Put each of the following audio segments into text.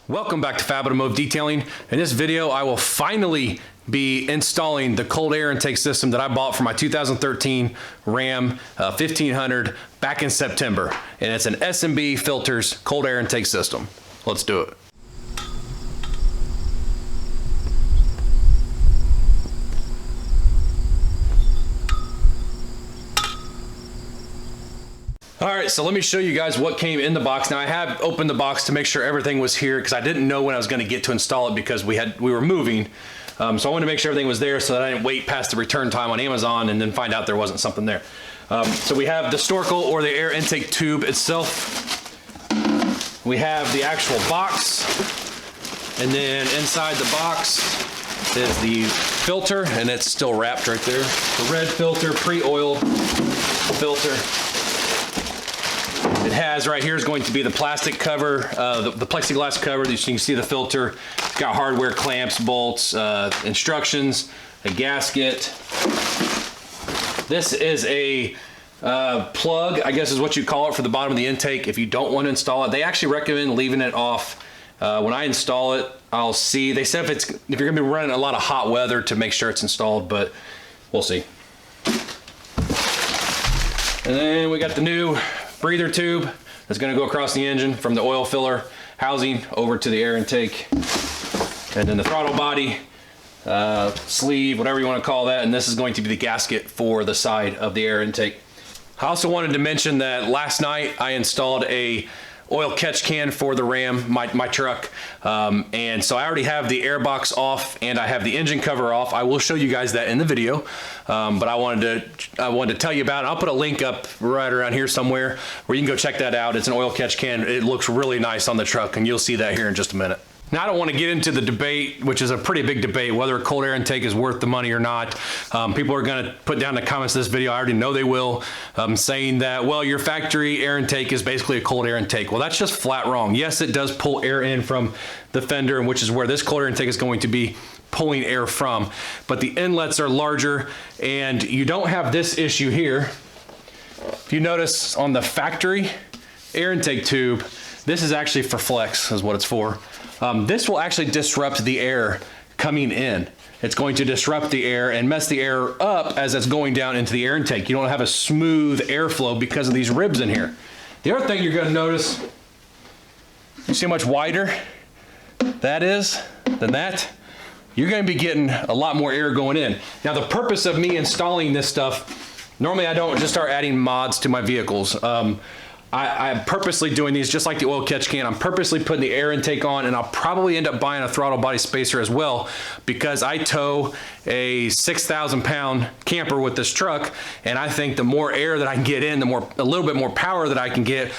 Welcome back to Fab Automotive Detailing. In this video, I will finally be installing the cold air intake system that I bought for my 2013 Ram 1500 back in September. And it's an S&B Filters cold air intake system. Let's do it. All right, so let me show you guys what came in the box. Now I have opened the box to make sure everything was here because I didn't know when I was going to get to install it because we were moving. So I wanted to make sure everything was there so that I didn't wait past the return time on Amazon and then find out there wasn't something there. So we have the snorkel or the air intake tube itself. We have the actual box, and then inside the box is the filter, and it's still wrapped right there. The red filter, pre-oiled filter. It has right here is going to be the plastic cover, the plexiglass cover. You can see the filter. It's got hardware, clamps, bolts, instructions, a gasket. This is a plug, I guess is what you call it, for the bottom of the intake. If you don't want to install it, they actually recommend leaving it off. When I install it, I'll see. They said if you're going to be running a lot of hot weather to make sure it's installed, but we'll see. And then we got the new breather tube that's going to go across the engine from the oil filler housing over to the air intake, and then the throttle body, sleeve, whatever you want to call that, and this is going to be the gasket for the side of the air intake. I also wanted to mention that last night I installed a oil catch can for the Ram, my truck, and so I already have the air box off and I have the engine cover off. I will show you guys that in the video, but I wanted to tell you about it. I'll put a link up right around here somewhere where you can go check that out. It's an oil catch can. It looks really nice on the truck, and you'll see that here in just a minute. Now, I don't want to get into the debate, which is a pretty big debate, whether a cold air intake is worth the money or not. People are going to put down in the comments of this video, I already know they will, saying that, well, your factory air intake is basically a cold air intake. Well, that's just flat wrong. Yes, it does pull air in from the fender, which is where this cold air intake is going to be pulling air from. But the inlets are larger, and you don't have this issue here. If you notice on the factory air intake tube, this is actually for flex, is what it's for. This will actually disrupt the air coming in. It's going to disrupt the air and mess the air up as it's going down into the air intake. You don't have a smooth airflow because of these ribs in here. The other thing you're going to notice, you see how much wider that is than that? You're going to be getting a lot more air going in. Now, the purpose of me installing this stuff, normally I don't just start adding mods to my vehicles. I'm purposely doing these just like the oil catch can. I'm purposely putting the air intake on, and I'll probably end up buying a throttle body spacer as well because I tow a 6,000 pound camper with this truck, and I think the more air that I can get in, a little bit more power that I can get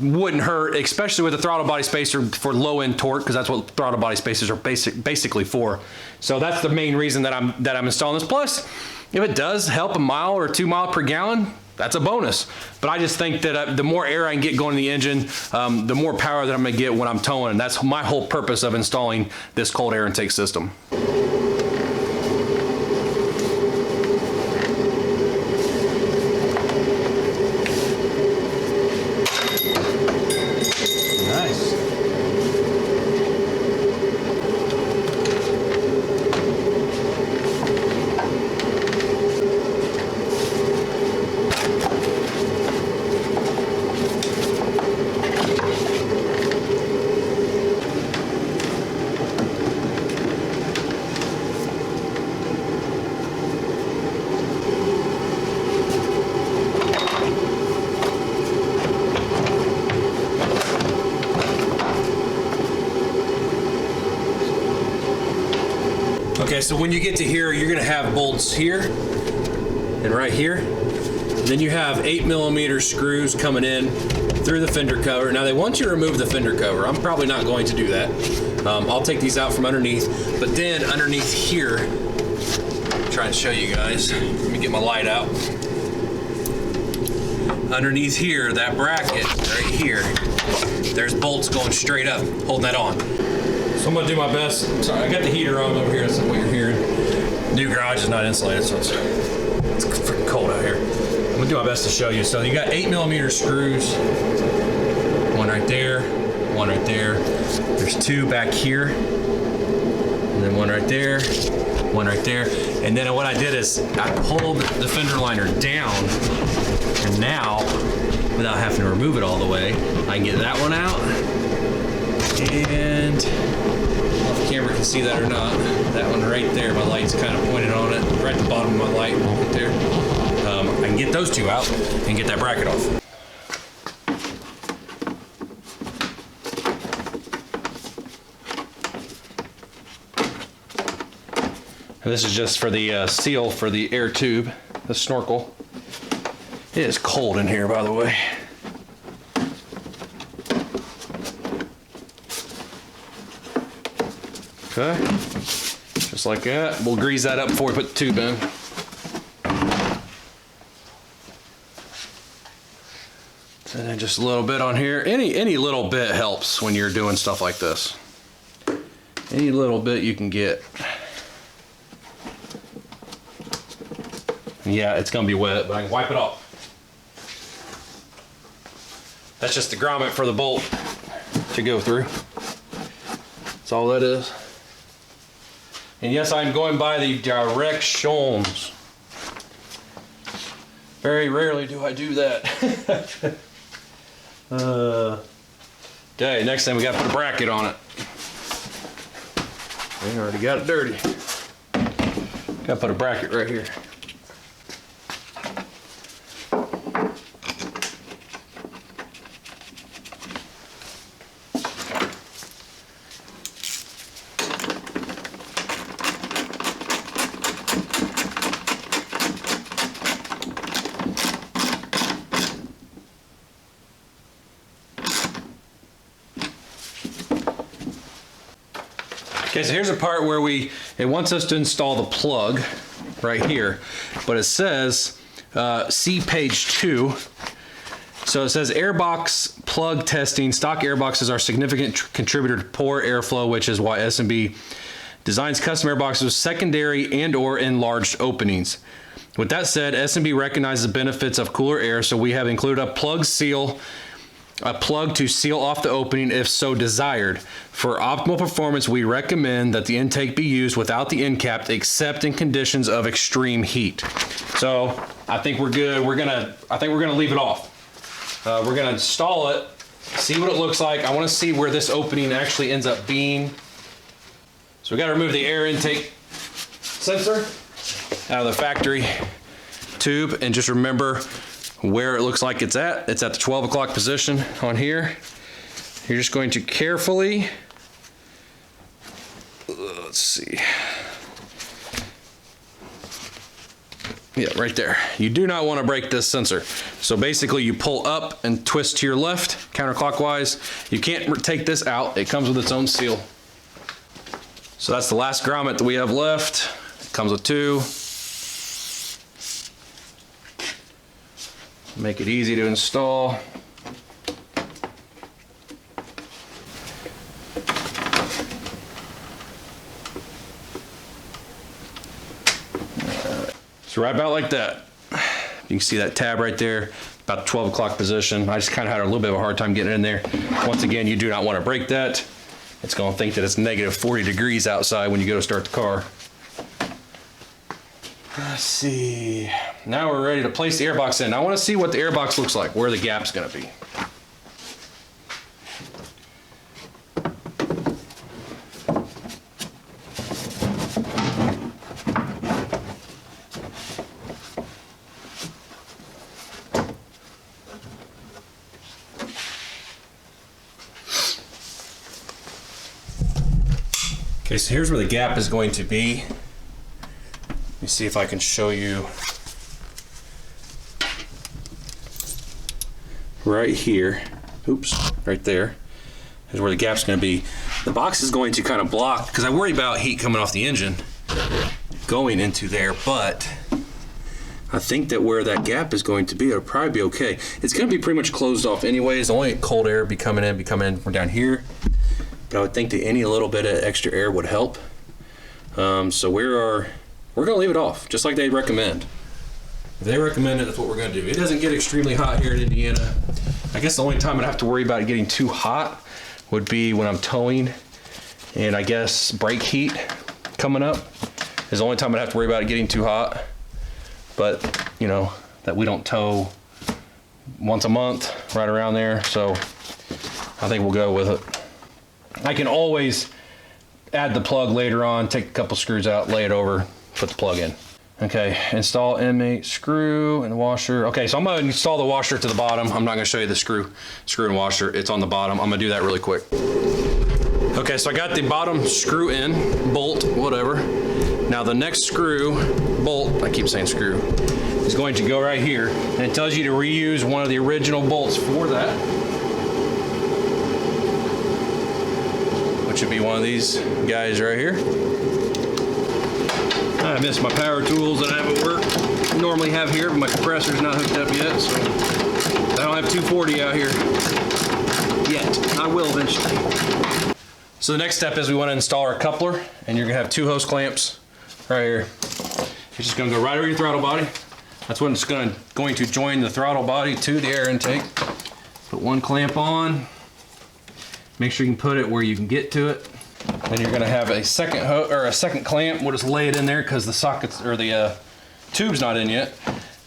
wouldn't hurt, especially with the throttle body spacer for low end torque, because that's what throttle body spacers are basically for. So that's the main reason that I'm installing this. Plus, if it does help a mile or 2 miles per gallon, that's a bonus. But I just think that the more air I can get going in the engine, the more power that I'm gonna get when I'm towing. And that's my whole purpose of installing this cold air intake system. Okay, so when you get to here, you're gonna have bolts here and right here. Then you have 8mm screws coming in through the fender cover. Now they want you to remove the fender cover. I'm probably not going to do that. I'll take these out from underneath, but then underneath here, try and show you guys. Let me get my light out. Underneath here, that bracket right here, there's bolts going straight up, holding that on. So I'm gonna do my best. Sorry, I got the heater on over here, that's what you're hearing. New garage is not insulated, so it's freaking cold out here. I'm gonna do my best to show you. So you got 8mm screws, one right there, one right there. There's There's two back here, and then one right there, one right there. And then what I did is I pulled the fender liner down, and now, without having to remove it all the way, I can get that one out. And I don't know if the camera can see that or not. That one right there, my light's kind of pointed on it, right at the bottom of my light, right there. I can get those two out and get that bracket off. And this is just for the seal for the air tube, the snorkel. It is cold in here, by the way. Okay, just like that. We'll grease that up before we put the tube in. And then just a little bit on here. Any little bit helps when you're doing stuff like this. Any little bit you can get. Yeah, it's gonna be wet, but I can wipe it off. That's just the grommet for the bolt to go through. That's all that is. And yes, I'm going by the directions. Very rarely do I do that. Okay, next thing we gotta put a bracket on it. We already got it dirty. Gotta put a bracket right here. Okay, so here's a part where it wants us to install the plug right here, but it says, see page 2. So it says airbox plug testing. Stock airboxes are significant contributor to poor airflow, which is why S&B designs custom airboxes with secondary and or enlarged openings. With that said, S&B recognizes the benefits of cooler air, so we have included a plug to seal off the opening if so desired. For optimal performance, we recommend that the intake be used without the end cap except in conditions of extreme heat. So I think we're good. I think we're gonna leave it off. We're gonna install it, see what it looks like. I wanna see where this opening actually ends up being. So we gotta remove the air intake sensor out of the factory tube, and just remember where it looks like it's at. It's at the 12 o'clock position on here. You're just going to carefully, let's see. Yeah, right there. You do not want to break this sensor. So basically you pull up and twist to your left, counterclockwise. You can't take this out. It comes with its own seal. So that's the last grommet that we have left. It comes with 2. Make it easy to install. So right about like that. You can see that tab right there, about 12 o'clock position. I just kind of had a little bit of a hard time getting in there. Once again, you do not want to break that. It's going to think that it's negative 40 degrees outside when you go to start the car. Let's see. Now we're ready to place the airbox in. I want to see what the airbox looks like, where the gap's going to be. Okay, so here's where the gap is going to be. Let me see if I can show you. Right here, oops, right there is where the gap's going to be. The box is going to kind of block, because I worry about heat coming off the engine going into there, but I think that where that gap is going to be, it'll probably be okay. It's going to be pretty much closed off anyways. Only cold air be coming in from down here, but I would think that any little bit of extra air would help. So we're going to leave it off, just like they recommend. If they recommend it, that's what we're going to do. It doesn't get extremely hot here in Indiana. I guess the only time I'd have to worry about it getting too hot would be when I'm towing, and I guess brake heat coming up is the only time I'd have to worry about it getting too hot. But you know, that we don't tow once a month, right around there, so I think we'll go with it. I can always add the plug later on, take a couple screws out, lay it over, put the plug in. Okay, install M8 screw and washer. Okay, so I'm gonna install the washer to the bottom. I'm not gonna show you the screw and washer. It's on the bottom. I'm gonna do that really quick. Okay, so I got the bottom screw in, bolt, whatever. Now the next screw, bolt, I keep saying screw, is going to go right here. And it tells you to reuse one of the original bolts for that, which should be one of these guys right here. I missed my power tools that I have at work. I normally have here, but my compressor's not hooked up yet, so I don't have 240 out here yet. I will eventually. So the next step is we want to install our coupler, and you're gonna have 2 hose clamps right here. You're just gonna go right over your throttle body. That's when it's going to join the throttle body to the air intake. Put 1 clamp on. Make sure you can put it where you can get to it. Then you're gonna have a second clamp. We'll just lay it in there because the sockets or the tube's not in yet.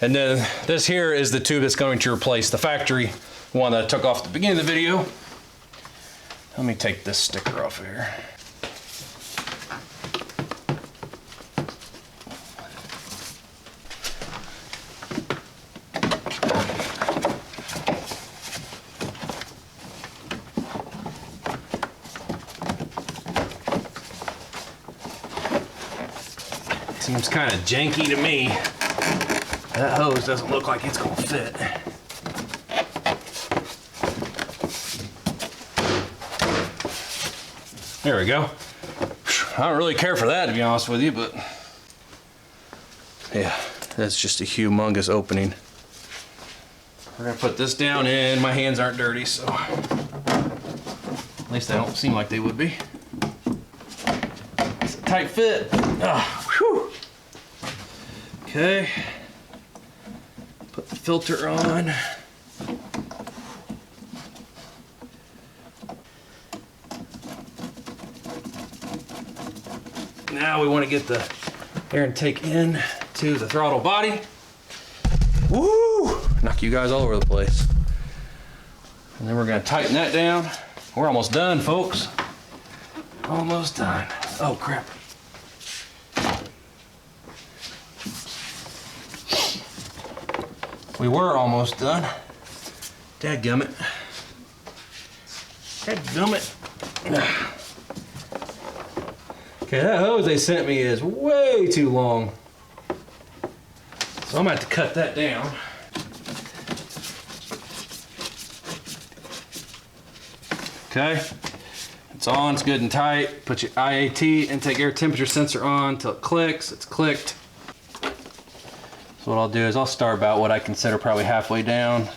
And then this here is the tube that's going to replace the factory one that I took off at the beginning of the video. Let me take this sticker off here. Seems kind of janky to me. That hose doesn't look like it's gonna fit. There we go. I don't really care for that, to be honest with you, but yeah, that's just a humongous opening. We're gonna put this down in. My hands aren't dirty, so at least they don't seem like they would be. It's a tight fit. Whew. Okay, put the filter on. Now we want to get the air intake in to the throttle body. Woo! Knock you guys all over the place. And then we're going to tighten that down. We're almost done, folks. Almost done. Oh, crap. We were almost done. Dadgummit. Dadgummit. Okay, that hose they sent me is way too long. So I'm gonna have to cut that down. Okay, it's on, it's good and tight. Put your IAT, intake air temperature sensor on until it clicks. It's clicked. So what I'll do is I'll start about what I consider probably halfway down.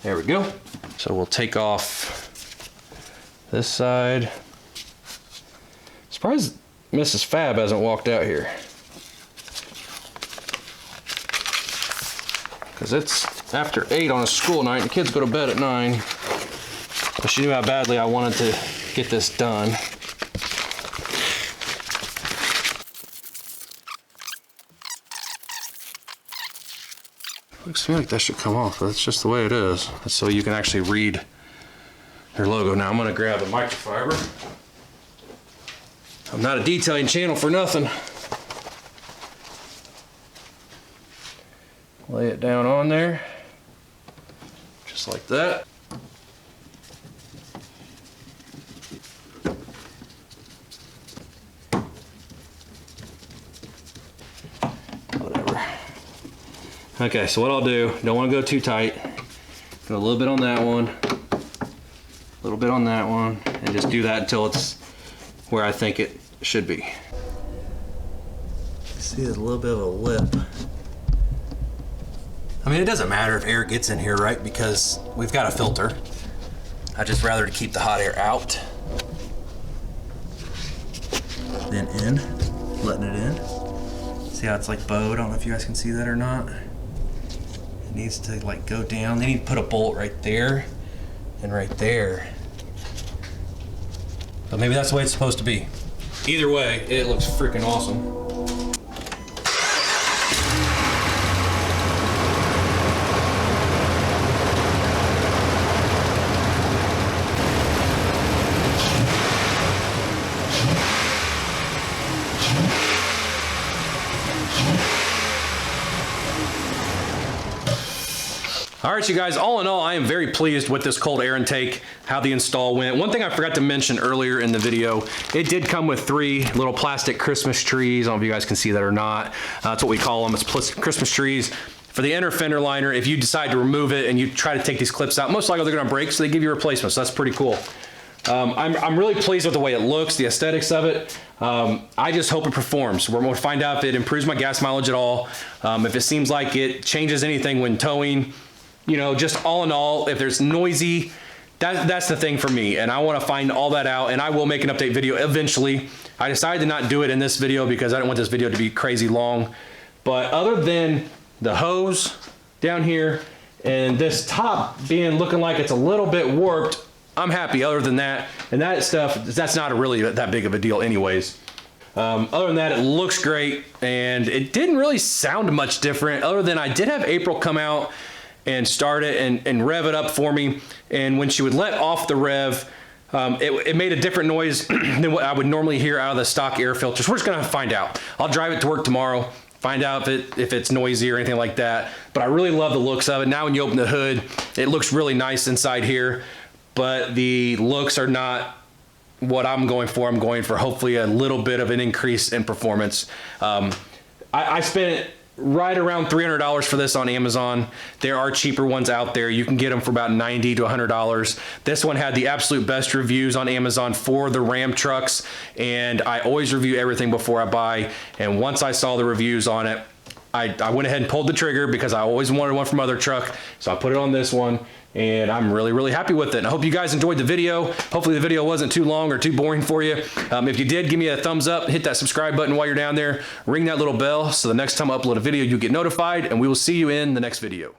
There we go. So we'll take off this side. Surprised Mrs. Fab hasn't walked out here. Because it's after 8 on a school night and the kids go to bed at 9. But she knew how badly I wanted to get this done. Looks to me like that should come off, but that's just the way it is. That's so you can actually read your logo. Now I'm gonna grab a microfiber. I'm not a detailing channel for nothing. Lay it down on there, just like that. Okay, so what I'll do, don't want to go too tight. Go a little bit on that one, a little bit on that one, and just do that until it's where I think it should be. See, there's a little bit of a lip. I mean, it doesn't matter if air gets in here, right? Because we've got a filter. I'd just rather to keep the hot air out than in, letting it in. See See how it's like bowed? I don't know if you guys can see that or not. It needs to like go down. They need to put a bolt right there and right there. But maybe that's the way it's supposed to be. Either way, it looks freaking awesome. All right, you guys, all in all, I am very pleased with this cold air intake, how the install went. One thing I forgot to mention earlier in the video, it did come with 3 little plastic Christmas trees. I don't know if you guys can see that or not. That's what we call them, it's Christmas trees. For the inner fender liner, if you decide to remove it and you try to take these clips out, most likely they're gonna break, so they give you replacements, so that's pretty cool. I'm really pleased with the way it looks, the aesthetics of it. I just hope it performs. We're gonna find out if it improves my gas mileage at all, if it seems like it changes anything when towing. You know, just all in all, if there's noisy, that's the thing for me. And I want to find all that out, and I will make an update video eventually. I decided to not do it in this video because I don't want this video to be crazy long. But other than the hose down here and this top looking like it's a little bit warped, I'm happy other than that. And that stuff, that's not really that big of a deal anyways. Other than that, it looks great, and it didn't really sound much different other than I did have April come out and start it and rev it up for me. And when she would let off the rev, it made a different noise than what I would normally hear out of the stock air filters. We're just gonna find out. I'll drive it to work tomorrow, find out if it's noisy or anything like that. But I really love the looks of it. Now when you open the hood, it looks really nice inside here, but the looks are not what I'm going for. I'm going for hopefully a little bit of an increase in performance. I spent right around $300 for this on Amazon. There are cheaper ones out there. You can get them for about $90 to $100. This one had the absolute best reviews on Amazon for the Ram trucks, and I always review everything before I buy. And once I saw the reviews on it, I went ahead and pulled the trigger because I always wanted one from other truck. So I put it on this one, and I'm really, really happy with it. And I hope you guys enjoyed the video. Hopefully the video wasn't too long or too boring for you. If you did, give me a thumbs up, hit that subscribe button while you're down there, ring that little bell so the next time I upload a video, you get notified, and we will see you in the next video.